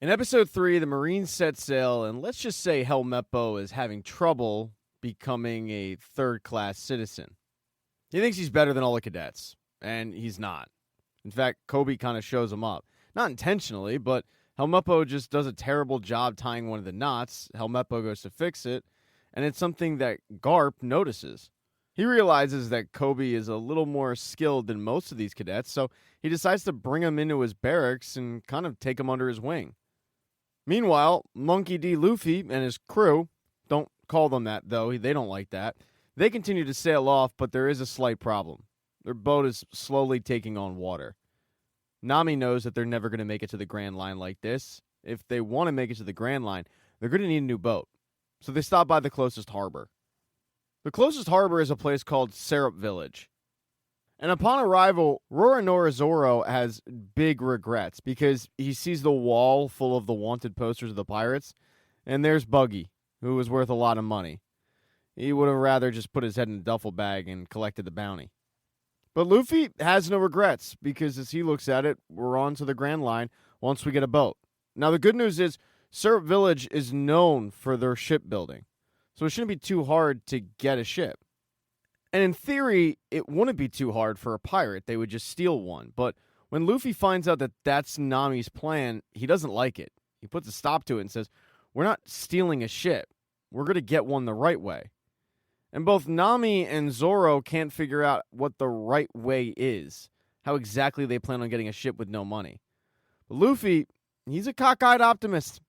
In episode 3, the Marines set sail, and let's just say Helmeppo is having trouble becoming a third-class citizen. He thinks he's better than all the cadets, and he's not. In fact, Koby kind of shows him up. Not intentionally, but Helmeppo just does a terrible job tying one of the knots. Helmeppo goes to fix it, and it's something that Garp notices. He realizes that Koby is a little more skilled than most of these cadets, so he decides to bring him into his barracks and kind of take him under his wing. Meanwhile, Monkey D. Luffy and his crew, don't call them that though, they don't like that, they continue to sail off, but there is a slight problem. Their boat is slowly taking on water. Nami knows that they're never going to make it to the Grand Line like this. If they want to make it to the Grand Line, they're going to need a new boat. So they stop by the closest harbor. The closest harbor is a place called Syrup Village. And upon arrival, Roronoa Zoro has big regrets because he sees the wall full of the wanted posters of the pirates, and there's Buggy, who was worth a lot of money. He would have rather just put his head in a duffel bag and collected the bounty. But Luffy has no regrets because as he looks at it, we're on to the Grand Line once we get a boat. Now the good news is Syrup Village is known for their shipbuilding, so it shouldn't be too hard to get a ship. And in theory, it wouldn't be too hard for a pirate. They would just steal one. But when Luffy finds out that that's Nami's plan, he doesn't like it. He puts a stop to it and says, "We're not stealing a ship. We're going to get one the right way." And both Nami and Zoro can't figure out what the right way is, how exactly they plan on getting a ship with no money. But Luffy, he's a cockeyed optimist.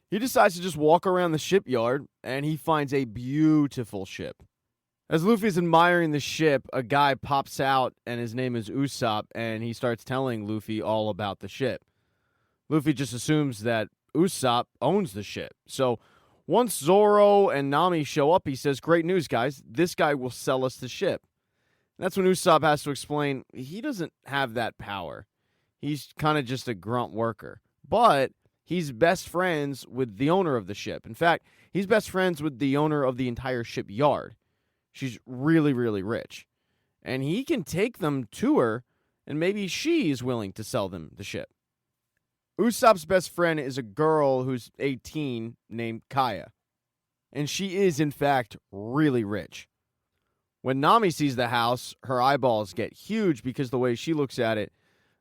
He decides to just walk around the shipyard, and he finds a beautiful ship. As Luffy's admiring the ship, a guy pops out, and his name is Usopp, and he starts telling Luffy all about the ship. Luffy just assumes that Usopp owns the ship. So once Zoro and Nami show up, he says, "Great news, guys. This guy will sell us the ship." And that's when Usopp has to explain he doesn't have that power. He's kind of just a grunt worker. But he's best friends with the owner of the ship. In fact, he's best friends with the owner of the entire shipyard. She's really, really rich. And he can take them to her, and maybe she is willing to sell them the ship. Usopp's best friend is a girl who's 18 named Kaya. And she is, in fact, really rich. When Nami sees the house, her eyeballs get huge because the way she looks at it,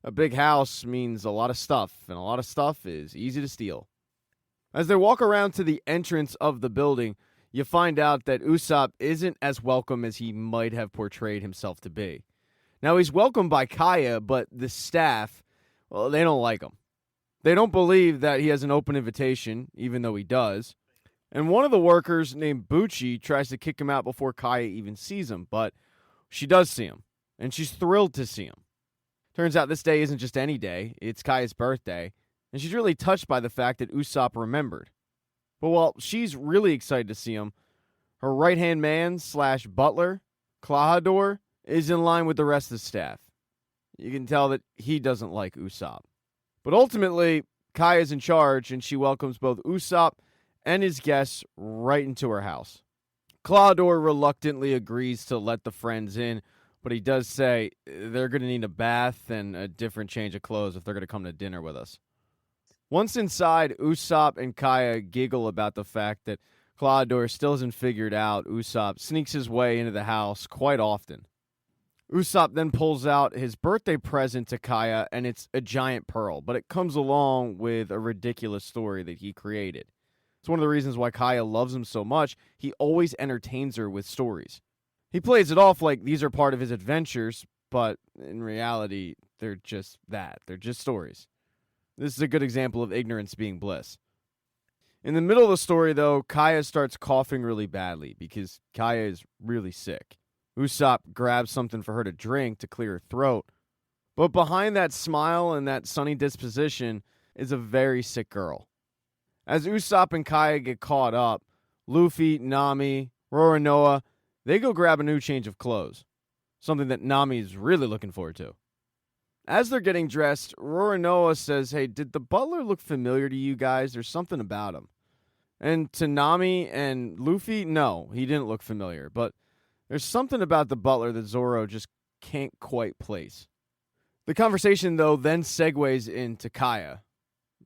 a big house means a lot of stuff, and a lot of stuff is easy to steal. As they walk around to the entrance of the building, you find out that Usopp isn't as welcome as he might have portrayed himself to be. Now, he's welcomed by Kaya, but the staff, well, they don't like him. They don't believe that he has an open invitation, even though he does. And one of the workers, named Bucci, tries to kick him out before Kaya even sees him, but she does see him, and she's thrilled to see him. Turns out this day isn't just any day, it's Kaya's birthday, and she's really touched by the fact that Usopp remembered. But while she's really excited to see him, her right-hand man / butler, Klahadore, is in line with the rest of the staff. You can tell that he doesn't like Usopp. But ultimately, Kaya's in charge, and she welcomes both Usopp and his guests right into her house. Klahadore reluctantly agrees to let the friends in, but he does say they're going to need a bath and a different change of clothes if they're going to come to dinner with us. Once inside, Usopp and Kaya giggle about the fact that Klahadore still hasn't figured out Usopp sneaks his way into the house quite often. Usopp then pulls out his birthday present to Kaya, and it's a giant pearl, but it comes along with a ridiculous story that he created. It's one of the reasons why Kaya loves him so much. He always entertains her with stories. He plays it off like these are part of his adventures, but in reality, they're just that. They're just stories. This is a good example of ignorance being bliss. In the middle of the story, though, Kaya starts coughing really badly because Kaya is really sick. Usopp grabs something for her to drink to clear her throat. But behind that smile and that sunny disposition is a very sick girl. As Usopp and Kaya get caught up, Luffy, Nami, Roronoa, they go grab a new change of clothes. Something that Nami's really looking forward to. As they're getting dressed, Roronoa says, "Hey, did the butler look familiar to you guys? There's something about him." And to Nami and Luffy, no, he didn't look familiar. But there's something about the butler that Zoro just can't quite place. The conversation, though, then segues into Kaya.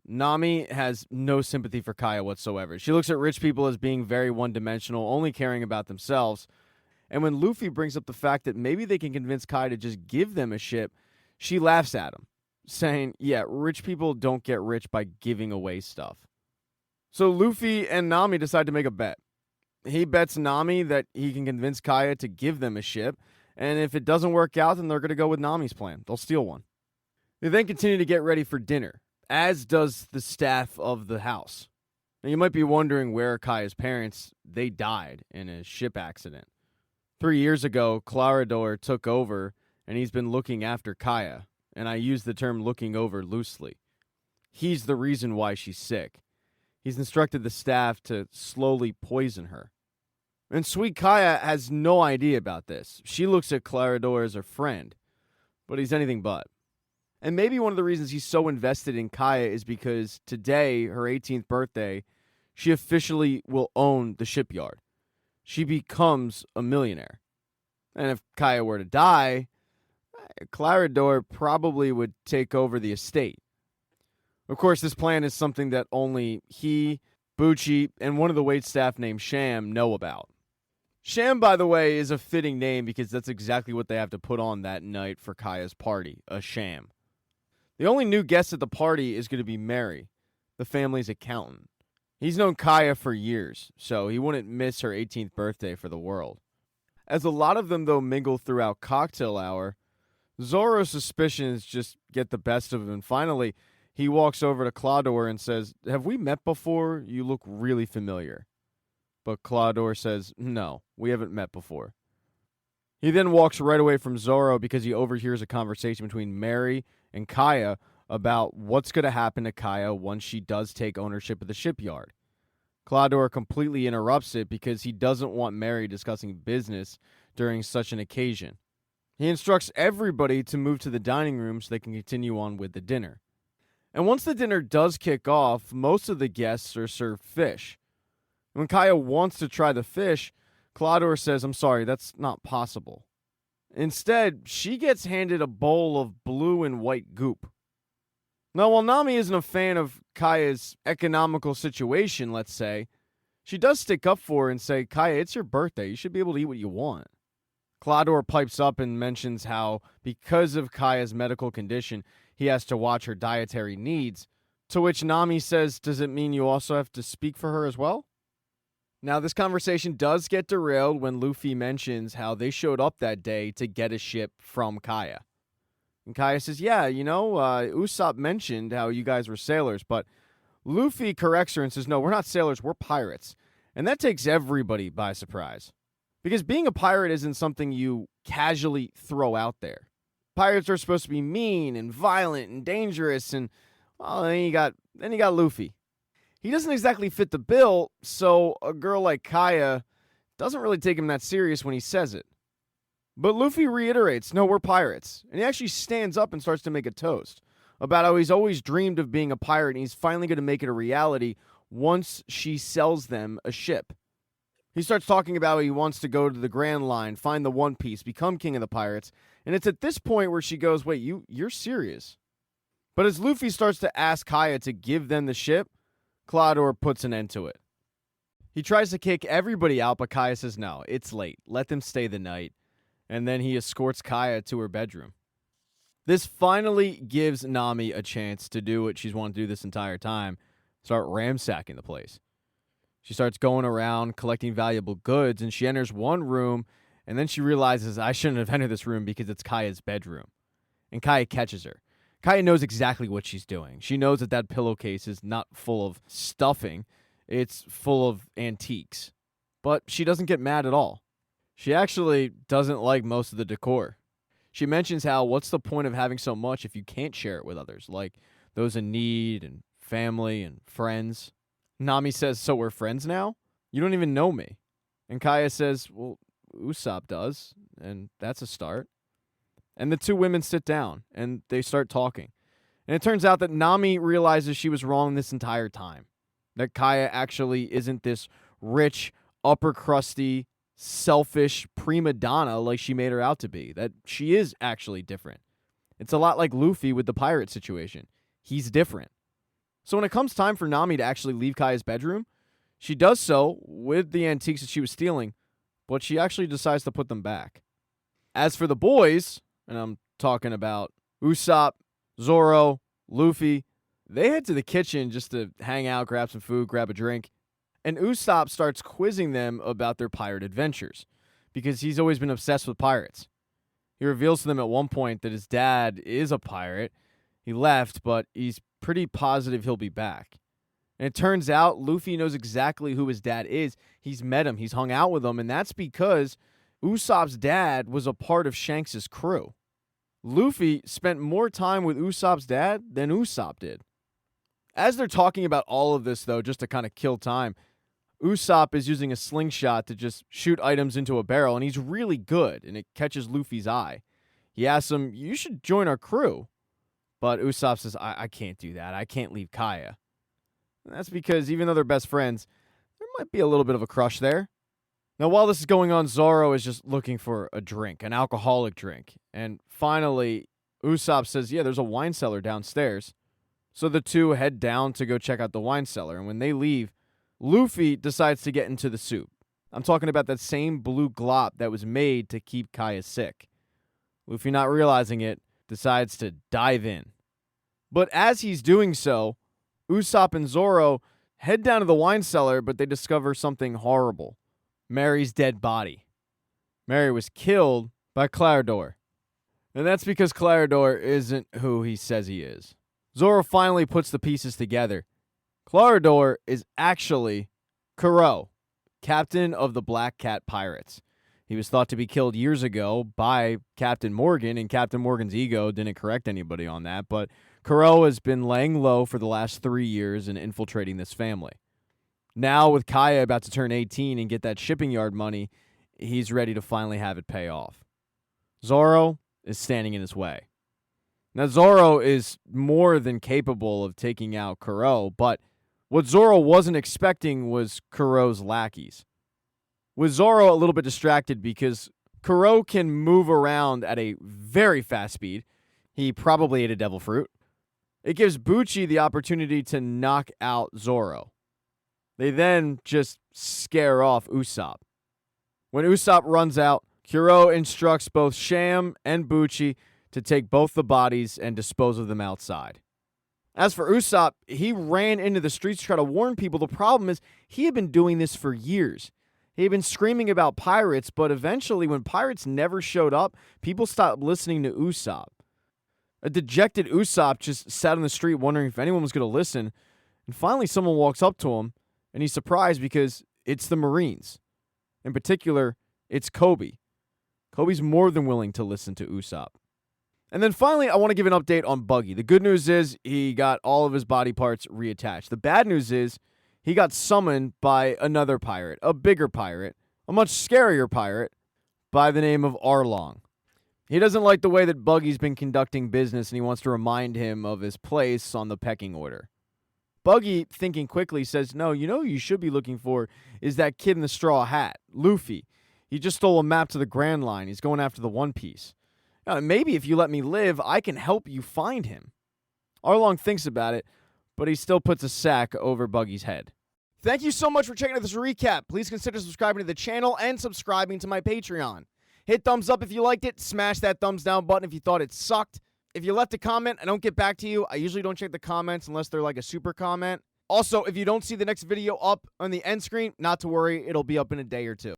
Nami has no sympathy for Kaya whatsoever. She looks at rich people as being very one-dimensional, only caring about themselves. And when Luffy brings up the fact that maybe they can convince Kaya to just give them a ship, she laughs at him, saying, yeah, rich people don't get rich by giving away stuff. So Luffy and Nami decide to make a bet. He bets Nami that he can convince Kaya to give them a ship, and if it doesn't work out, then they're going to go with Nami's plan. They'll steal one. They then continue to get ready for dinner, as does the staff of the house. Now, you might be wondering where are Kaya's parents. They died in a ship accident. 3 years ago, Klahadore took over, and he's been looking after Kaya, and I use the term looking over loosely. He's the reason why she's sick. He's instructed the staff to slowly poison her. And sweet Kaya has no idea about this. She looks at Klahadore as her friend, but he's anything but. And maybe one of the reasons he's so invested in Kaya is because today, her 18th birthday, she officially will own the shipyard. She becomes a millionaire. And if Kaya were to die, Klahadore probably would take over the estate. Of course, this plan is something that only he, Bucci, and one of the waitstaff named Sham know about. Sham, by the way, is a fitting name because that's exactly what they have to put on that night for Kaya's party, a sham. The only new guest at the party is going to be Mary, the family's accountant. He's known Kaya for years, so he wouldn't miss her 18th birthday for the world. As a lot of them, though, mingle throughout cocktail hour, Zoro's suspicions just get the best of him, and finally, he walks over to Klahadore and says, "Have we met before? You look really familiar." But Klahadore says, "No, we haven't met before." He then walks right away from Zoro because he overhears a conversation between Mary and Kaya about what's going to happen to Kaya once she does take ownership of the shipyard. Klahadore completely interrupts it because he doesn't want Mary discussing business during such an occasion. He instructs everybody to move to the dining room so they can continue on with the dinner. And once the dinner does kick off, most of the guests are served fish. When Kaya wants to try the fish, Klahadore says, "I'm sorry, that's not possible." Instead, she gets handed a bowl of blue and white goop. Now, while Nami isn't a fan of Kaya's economical situation, let's say, she does stick up for her and say, "Kaya, it's your birthday. You should be able to eat what you want." Klahadore pipes up and mentions how, because of Kaya's medical condition, he has to watch her dietary needs, to which Nami says, "Does it mean you also have to speak for her as well?" Now, this conversation does get derailed when Luffy mentions how they showed up that day to get a ship from Kaya. And Kaya says, "Yeah, Usopp mentioned how you guys were sailors," but Luffy corrects her and says, "No, we're not sailors, we're pirates." And that takes everybody by surprise. Because being a pirate isn't something you casually throw out there. Pirates are supposed to be mean and violent and dangerous, and well, then you got Luffy. He doesn't exactly fit the bill, so a girl like Kaya doesn't really take him that serious when he says it. But Luffy reiterates, "No, we're pirates." And he actually stands up and starts to make a toast about how he's always dreamed of being a pirate, and he's finally going to make it a reality once she sells them a ship. He starts talking about how he wants to go to the Grand Line, find the One Piece, become king of the pirates. And it's at this point where she goes, "Wait, you're serious?" But as Luffy starts to ask Kaya to give them the ship, Klahadore puts an end to it. He tries to kick everybody out, but Kaya says, "No, it's late. Let them stay the night." And then he escorts Kaya to her bedroom. This finally gives Nami a chance to do what she's wanted to do this entire time, start ransacking the place. She starts going around collecting valuable goods, and she enters one room, and then she realizes, "I shouldn't have entered this room because it's Kaya's bedroom." And Kaya catches her. Kaya knows exactly what she's doing. She knows that pillowcase is not full of stuffing. It's full of antiques. But she doesn't get mad at all. She actually doesn't like most of the decor. She mentions how, what's the point of having so much if you can't share it with others, like those in need and family and friends. Nami says, "So we're friends now? You don't even know me." And Kaya says, "Well, Usopp does, and that's a start." And the two women sit down, and they start talking. And it turns out that Nami realizes she was wrong this entire time. That Kaya actually isn't this rich, upper crusty, selfish prima donna like she made her out to be. That she is actually different. It's a lot like Luffy with the pirate situation. He's different. So when it comes time for Nami to actually leave Kaya's bedroom, she does so with the antiques that she was stealing, but she actually decides to put them back. As for the boys, and I'm talking about Usopp, Zoro, Luffy, they head to the kitchen just to hang out, grab some food, grab a drink, and Usopp starts quizzing them about their pirate adventures because he's always been obsessed with pirates. He reveals to them at one point that his dad is a pirate. He left, but he's pretty positive he'll be back. And it turns out Luffy knows exactly who his dad is. He's met him. He's hung out with him, and that's because Usopp's dad was a part of Shanks' crew. Luffy spent more time with Usopp's dad than Usopp did. As they're talking about all of this, though, just to kind of kill time, Usopp is using a slingshot to just shoot items into a barrel, and he's really good, and it catches Luffy's eye. He asks him, "You should join our crew." But Usopp says, I can't do that. I can't leave Kaya. And that's because even though they're best friends, there might be a little bit of a crush there. Now, while this is going on, Zoro is just looking for a drink, an alcoholic drink. And finally, Usopp says, yeah, there's a wine cellar downstairs. So the two head down to go check out the wine cellar. And when they leave, Luffy decides to get into the soup. I'm talking about that same blue glop that was made to keep Kaya sick. Luffy, not realizing it, decides to dive in. But as he's doing so, Usopp and Zoro head down to the wine cellar, but they discover something horrible. Mary's dead body. Mary was killed by Klahadore. And that's because Klahadore isn't who he says he is. Zoro finally puts the pieces together. Klahadore is actually Kuro, captain of the Black Cat Pirates. He was thought to be killed years ago by Captain Morgan, and Captain Morgan's ego didn't correct anybody on that, but Kuro has been laying low for the last 3 years and infiltrating this family. Now, with Kaya about to turn 18 and get that shipping yard money, he's ready to finally have it pay off. Zoro is standing in his way. Now, Zoro is more than capable of taking out Kuro, but what Zoro wasn't expecting was Kuro's lackeys. With Zoro a little bit distracted because Kuro can move around at a very fast speed. He probably ate a devil fruit. It gives Bucci the opportunity to knock out Zoro. They then just scare off Usopp. When Usopp runs out, Kuro instructs both Sham and Bucci to take both the bodies and dispose of them outside. As for Usopp, he ran into the streets to try to warn people. The problem is he had been doing this for years. He had been screaming about pirates, but eventually when pirates never showed up, people stopped listening to Usopp. A dejected Usopp just sat on the street wondering if anyone was going to listen, and finally someone walks up to him, and he's surprised because it's the Marines. In particular, it's Koby. Koby's more than willing to listen to Usopp. And then finally, I want to give an update on Buggy. The good news is he got all of his body parts reattached. The bad news is he got summoned by another pirate, a bigger pirate, a much scarier pirate by the name of Arlong. He doesn't like the way that Buggy's been conducting business, and he wants to remind him of his place on the pecking order. Buggy, thinking quickly, says, no, you know who you should be looking for is that kid in the straw hat, Luffy. He just stole a map to the Grand Line. He's going after the One Piece. Now, maybe if you let me live, I can help you find him. Arlong thinks about it, but he still puts a sack over Buggy's head. Thank you so much for checking out this recap. Please consider subscribing to the channel and subscribing to my Patreon. Hit thumbs up if you liked it. Smash that thumbs down button if you thought it sucked. If you left a comment, I don't get back to you. I usually don't check the comments unless they're like a super comment. Also, if you don't see the next video up on the end screen, not to worry. It'll be up in a day or two.